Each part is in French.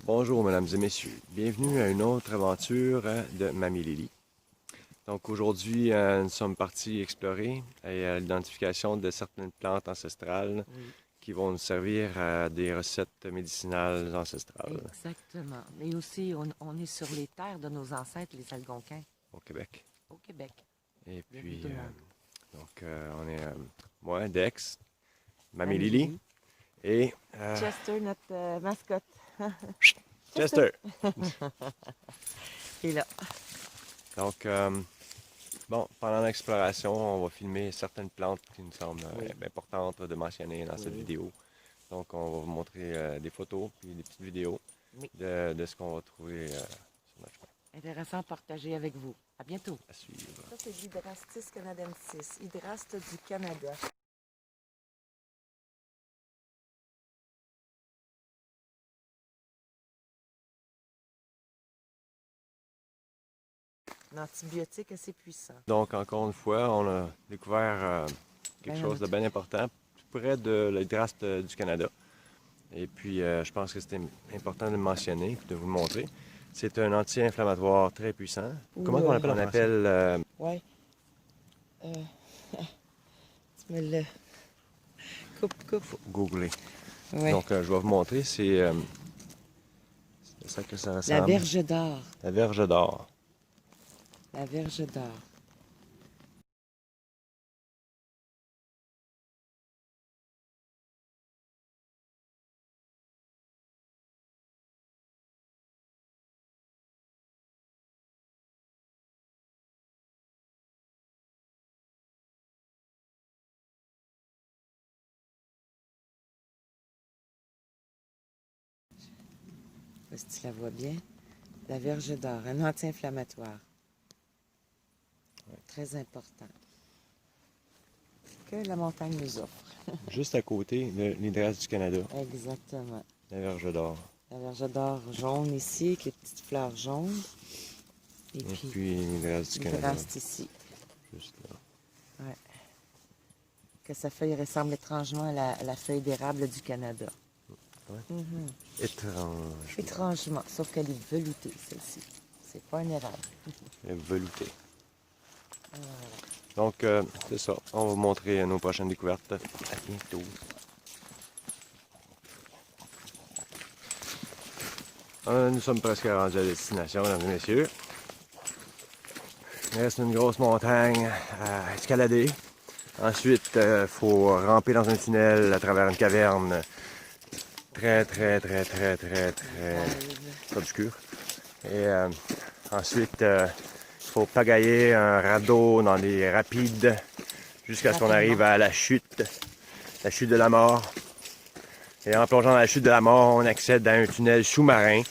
Bonjour mesdames et messieurs, bienvenue à une autre aventure de Mamie Lily. Donc aujourd'hui, nous sommes partis explorer l'identification de certaines plantes ancestrales qui vont nous servir à des recettes médicinales ancestrales. Exactement. Mais aussi, on est sur les terres de nos ancêtres, les Algonquins, Au Québec. au Québec. Et Bienvenue puis, tout le monde. on est, moi, Dex, Mamie Mamie Lily Lily. et Chester, notre mascotte. Chester. Et là, Donc, bon, pendant l'exploration, on va filmer certaines plantes qui nous semblent importantes de mentionner dans cette vidéo. Donc, on va vous montrer des photos et des petites vidéos de ce qu'on va trouver sur notre chemin. intéressant à partager avec vous. À bientôt. À suivre. Ça, c'est l'Hydrastis canadensis, hydraste du Canada. Un antibiotique assez puissant. Donc, encore une fois, on a découvert quelque chose de bien important, tout près de l'Hydraste du Canada. Et puis, je pense que c'était important de le mentionner et de vous le montrer. C'est un anti-inflammatoire très puissant. Comment on l'appelle en français? On l'appelle... Ouais. Tu me le... Coupe. Googler. Ouais. Donc, je vais vous montrer, c'est ça que ça ressemble. La verge d'or. La verge d'or. La verge d'or. Si tu la vois bien. La verge d'or, un anti-inflammatoire. Très important. Que la montagne nous offre. Juste à côté de l'Hydraste du Canada. Exactement. La verge d'or. La verge d'or jaune ici, avec les petites fleurs jaunes. Et puis l'Hydraste du Canada. l'hydraste ici. Juste là. Ouais. Que sa feuille ressemble étrangement à la feuille d'érable du Canada. Ouais. Étrange. Étrangement, sauf qu'elle est veloutée, celle-ci. C'est pas un érable. Velouté. Donc, c'est ça. On va vous montrer nos prochaines découvertes. À bientôt. Nous sommes presque rendus à la destination, mesdames et messieurs. Il reste une grosse montagne à escalader. Ensuite, il faut ramper dans un tunnel à travers une caverne très obscure. Et ensuite, il faut pagailler un radeau dans les rapides jusqu'à ce qu'on arrive à la chute de la mort. Et en plongeant dans la chute de la mort, on accède à un tunnel sous-marin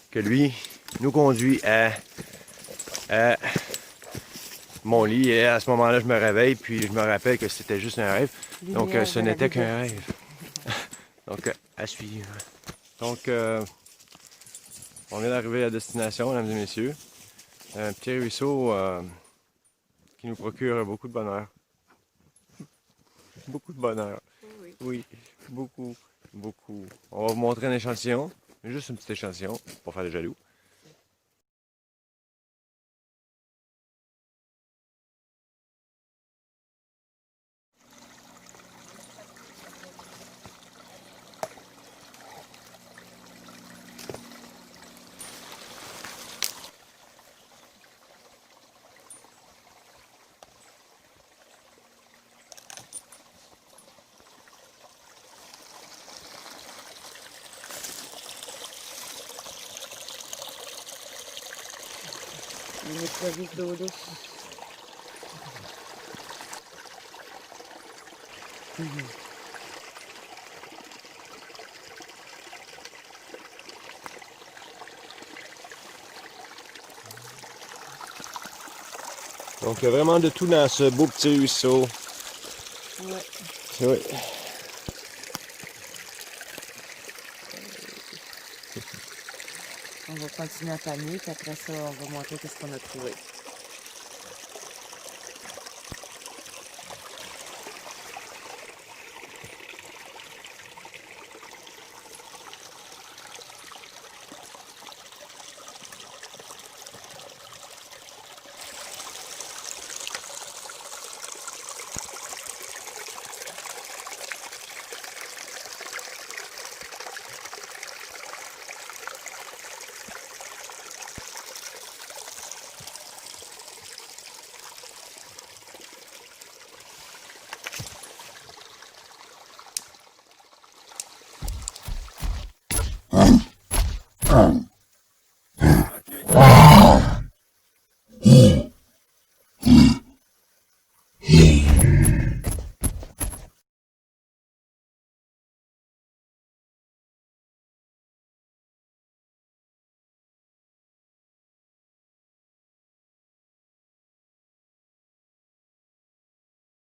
que lui nous conduit à mon lit. Et à ce moment-là, je me réveille, puis je me rappelle que c'était juste un rêve. Donc, ce n'était qu'un rêve. Donc, à suivre. Donc, on vient d'arriver à destination, mesdames et messieurs. Un petit ruisseau qui nous procure beaucoup de bonheur. Beaucoup de bonheur. Oui, beaucoup. On va vous montrer un échantillon, juste un petit échantillon pour faire le jaloux. Une écrevisse d'eau douce. Donc, il y a vraiment de tout dans ce beau petit ruisseau. Ouais. Oui. On va continuer à panier, puis après ça, on va montrer ce qu'on a trouvé.